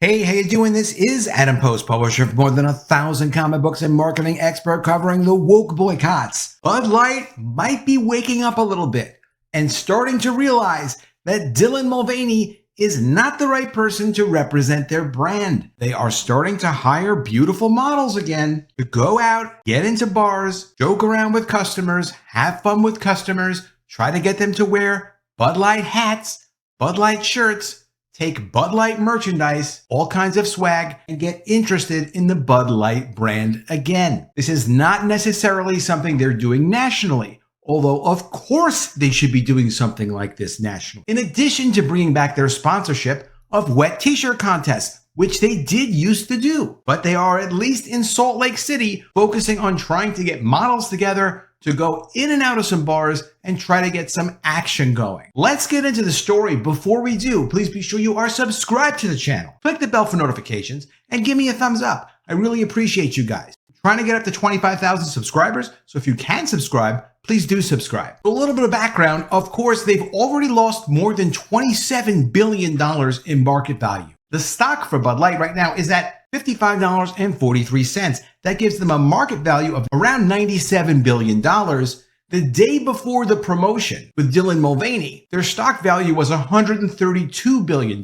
Hey, how you doing? This is Adam Post, publisher of more than 1,000 comic books and marketing expert covering the woke boycotts. Bud Light might be waking up a little bit and starting to realize that Dylan Mulvaney is not the right person to represent their brand. They are starting to hire beautiful models again to go out, get into bars, joke around with customers, have fun with customers, try to get them to wear Bud Light hats, Bud Light shirts, take Bud Light merchandise, all kinds of swag, and get interested in the Bud Light brand again. This is not necessarily something they're doing nationally, although of course they should be doing something like this nationally. In addition to bringing back their sponsorship of wet t-shirt contests, which they did used to do, but they are at least in Salt Lake City focusing on trying to get models together to go in and out of some bars and try to get some action going. Let's get into the story. Before we do, please be sure you are subscribed to the channel. Click the bell for notifications and give me a thumbs up. I really appreciate you guys. I'm trying to get up to 25,000 subscribers, so if you can subscribe, please do subscribe. A little bit of background, of course, they've already lost more than $27 billion in market value. The stock for Bud Light right now is at $55.43. That gives them a market value of around $97 billion. The day before the promotion with Dylan Mulvaney, their stock value was $132 billion.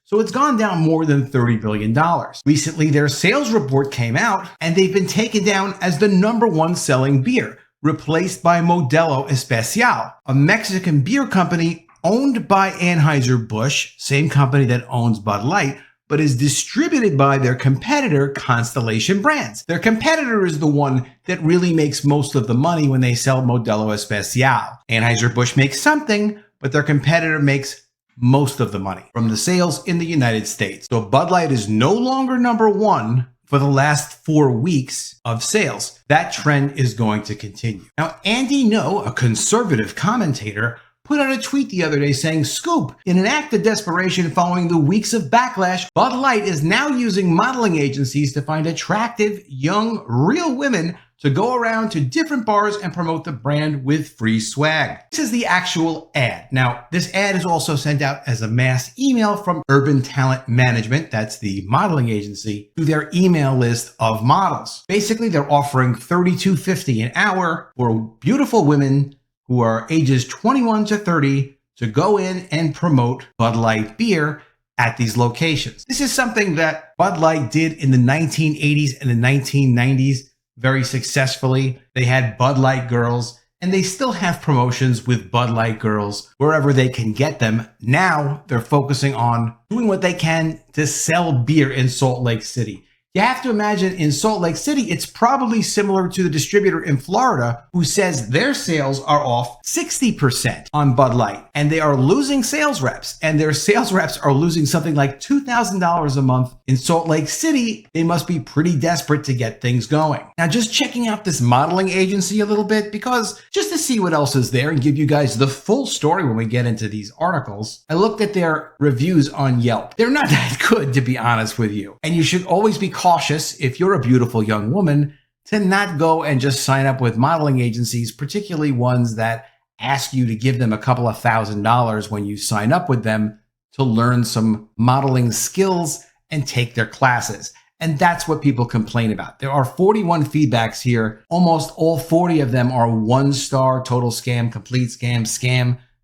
So it's gone down more than $30 billion. Recently, their sales report came out and they've been taken down as the #1 selling beer, replaced by Modelo Especial, a Mexican beer company owned by Anheuser-Busch, same company that owns Bud Light, but is distributed by their competitor, Constellation Brands. Their competitor is the one that really makes most of the money when they sell Modelo Especial. Anheuser-Busch makes something, but their competitor makes most of the money from the sales in the United States. So Bud Light is no longer #1 for the last 4 weeks of sales. That trend is going to continue. Now, Andy Ngo, a conservative commentator, put out a tweet the other day saying, "Scoop, in an act of desperation following the weeks of backlash, Bud Light is now using modeling agencies to find attractive, young, real women to go around to different bars and promote the brand with free swag." This is the actual ad. Now, this ad is also sent out as a mass email from Urban Talent Management, that's the modeling agency, to their email list of models. Basically, they're offering $32.50 an hour for beautiful women who are ages 21 to 30 to go in and promote Bud Light beer at these locations. This is something that Bud Light did in the 1980s and the 1990s very successfully. They had Bud Light girls, and they still have promotions with Bud Light girls wherever they can get them. Now they're focusing on doing what they can to sell beer in Salt Lake City. You have to imagine in Salt Lake City, it's probably similar to the distributor in Florida who says their sales are off 60% on Bud Light, and they are losing sales reps, and their sales reps are losing something like $2,000 a month. In Salt Lake City, they must be pretty desperate to get things going. Now, just checking out this modeling agency a little bit, because just to see what else is there and give you guys the full story when we get into these articles, I looked at their reviews on Yelp. They're not that good, to be honest with you. And you should always be cautious if you're a beautiful young woman to not go and just sign up with modeling agencies, particularly ones that ask you to give them a couple of $1,000s when you sign up with them to learn some modeling skills and take their classes. And that's what people complain about. There are 41 feedbacks here. Almost all 40 of them are 1-star, total scam, complete scam,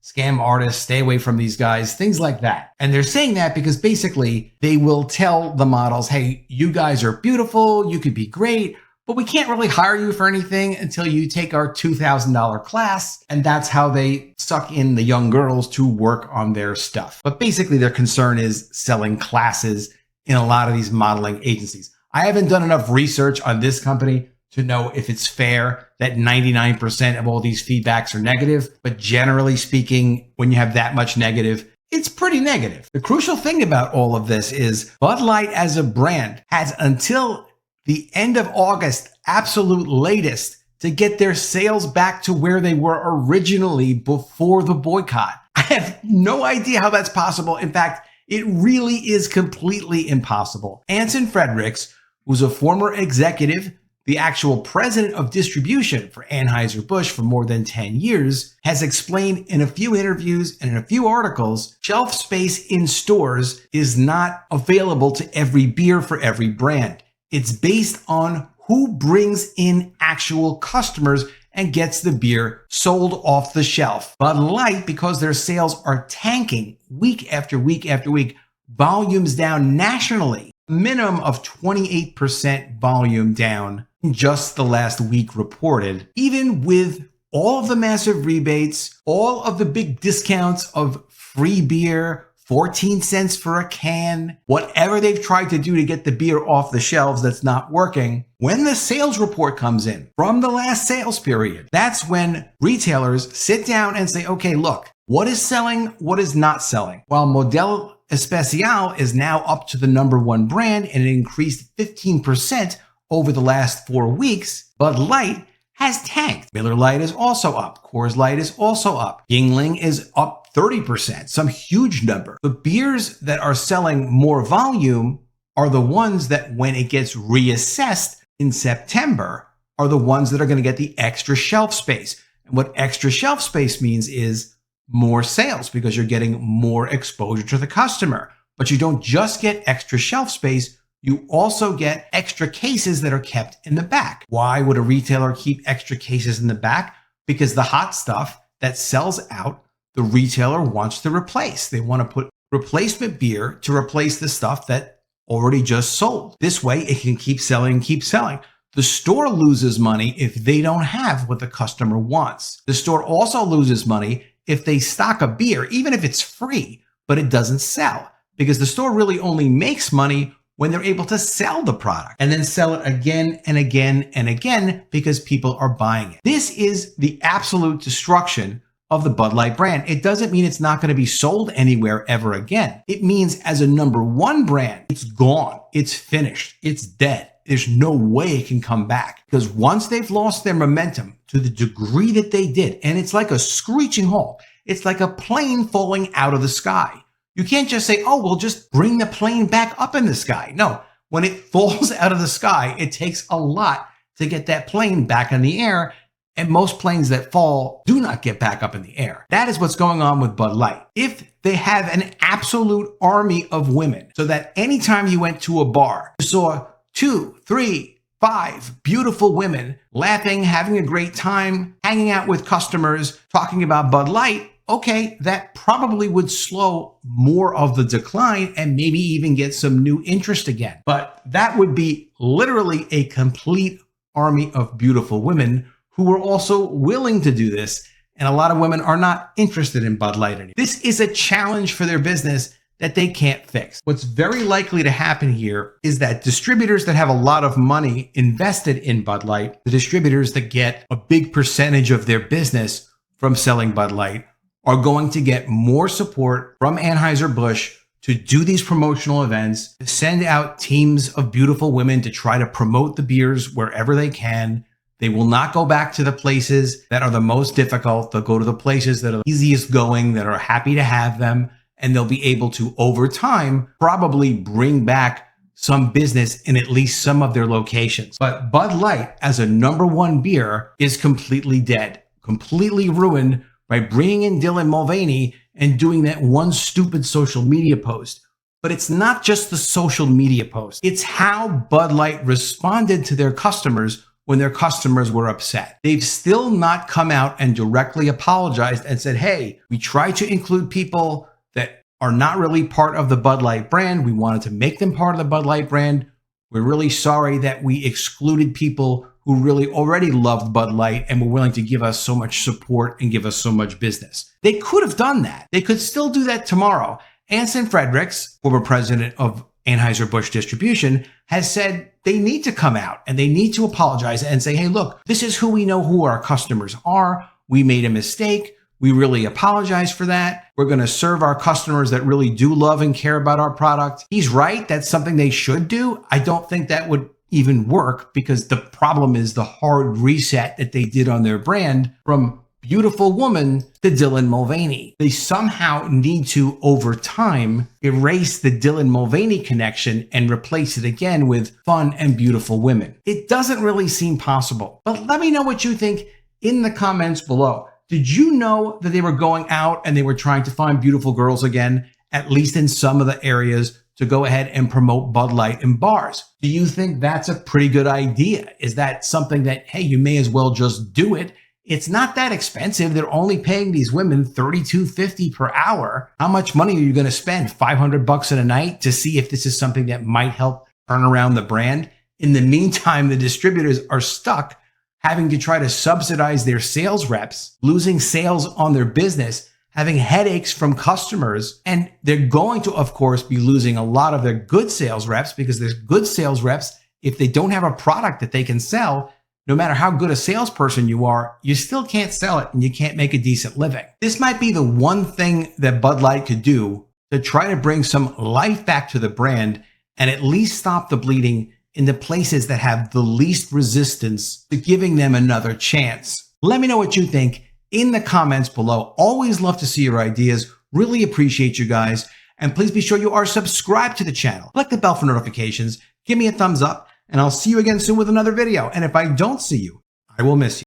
scam artists, stay away from these guys, things like that. And they're saying that because basically they will tell the models, hey, you guys are beautiful, you could be great, but we can't really hire you for anything until you take our $2,000 class. And that's how they suck in the young girls to work on their stuff. But basically their concern is selling classes in a lot of these modeling agencies. I haven't done enough research on this company to know if it's fair that 99% of all these feedbacks are negative. But generally speaking, when you have that much negative, it's pretty negative. The crucial thing about all of this is Bud Light as a brand has until the end of August, absolute latest, to get their sales back to where they were originally before the boycott. I have no idea how that's possible. In fact, it really is completely impossible. Anson Fredericks, who's a former executive The actual president of distribution for Anheuser-Busch for more than 10 years has explained in a few interviews and in a few articles, shelf space in stores is not available to every beer for every brand. It's based on who brings in actual customers and gets the beer sold off the shelf. Bud Light, because their sales are tanking week after week after week, volumes down nationally, minimum of 28% volume down in just the last week reported, even with all of the massive rebates, all of the big discounts of free beer, 14 cents for a can, whatever they've tried to do to get the beer off the shelves that's not working. When the sales report comes in from the last sales period, that's when retailers sit down and say, okay, look, what is selling? What is not selling? While Modelo Especial is now up to the #1 brand and it increased 15% over the last 4 weeks, Bud Light has tanked. Miller Lite is also up. Coors Light is also up. Yingling is up 30%, some huge number. The beers that are selling more volume are the ones that when it gets reassessed in September are the ones that are going to get the extra shelf space. And what extra shelf space means is more sales because you're getting more exposure to the customer. But you don't just get extra shelf space. You also get extra cases that are kept in the back. Why would a retailer keep extra cases in the back? Because the hot stuff that sells out, the retailer wants to replace. They want to put replacement beer to replace the stuff that already just sold. This way it can keep selling and keep selling. The store loses money if they don't have what the customer wants. The store also loses money if they stock a beer, even if it's free, but it doesn't sell, because the store really only makes money when they're able to sell the product and then sell it again and again and again because people are buying it. This is the absolute destruction of the Bud Light brand. It doesn't mean it's not going to be sold anywhere ever again. It means as a #1 brand, it's gone. It's finished. It's dead. There's no way it can come back, because once they've lost their momentum to the degree that they did, and it's like a screeching halt, it's like a plane falling out of the sky. You can't just say, oh, we'll just bring the plane back up in the sky. No, when it falls out of the sky, it takes a lot to get that plane back in the air. And most planes that fall do not get back up in the air. That is what's going on with Bud Light. If they have an absolute army of women, so that anytime you went to a bar, you saw 2, 3, 5 beautiful women laughing, having a great time, hanging out with customers, talking about Bud Light, okay, that probably would slow more of the decline and maybe even get some new interest again. But that would be literally a complete army of beautiful women who were also willing to do this. And a lot of women are not interested in Bud Light anymore. This is a challenge for their business that they can't fix. What's very likely to happen here is that distributors that have a lot of money invested in Bud Light, the distributors that get a big percentage of their business from selling Bud Light, are going to get more support from Anheuser-Busch to do these promotional events, to send out teams of beautiful women to try to promote the beers wherever they can. They will not go back to the places that are the most difficult. They'll go to the places that are the easiest going, that are happy to have them, and they'll be able to, over time, probably bring back some business in at least some of their locations. But Bud Light, as a #1 beer, is completely dead, completely ruined by bringing in Dylan Mulvaney and doing that one stupid social media post. But it's not just the social media post. It's how Bud Light responded to their customers when their customers were upset. They've still not come out and directly apologized and said, hey, we tried to include people that are not really part of the Bud Light brand. We wanted to make them part of the Bud Light brand. We're really sorry that we excluded people who really already loved Bud Light and were willing to give us so much support and give us so much business. They could have done that. They could still do that tomorrow. Anson Fredericks, former president of Anheuser-Busch Distribution, has said they need to come out and they need to apologize and say, hey, look, this is who we know who our customers are. We made a mistake. We really apologize for that. We're going to serve our customers that really do love and care about our product. He's right. That's something they should do. I don't think that would even work, because the problem is the hard reset that they did on their brand from beautiful woman to Dylan Mulvaney. They somehow need to, over time, erase the Dylan Mulvaney connection and replace it again with fun and beautiful women. It doesn't really seem possible, but let me know what you think in the comments below. Did you know that they were going out and they were trying to find beautiful girls again, at least in some of the areas, to go ahead and promote Bud Light in bars? Do you think that's a pretty good idea? Is that something that, hey, you may as well just do it? It's not that expensive. They're only paying these women $32.50 per hour. How much money are you going to spend? $500 in a night to see if this is something that might help turn around the brand? In the meantime, the distributors are stuck having to try to subsidize their sales reps, losing sales on their business, having headaches from customers, and they're going to, of course, be losing a lot of their good sales reps, because there's good sales reps. If they don't have a product that they can sell, no matter how good a salesperson you are, you still can't sell it and you can't make a decent living. This might be the one thing that Bud Light could do to try to bring some life back to the brand and at least stop the bleeding in the places that have the least resistance to giving them another chance. Let me know what you think in the comments below. Always love to see your ideas. Really appreciate you guys. And please be sure you are subscribed to the channel. Click the bell for notifications. Give me a thumbs up, and I'll see you again soon with another video. And if I don't see you, I will miss you.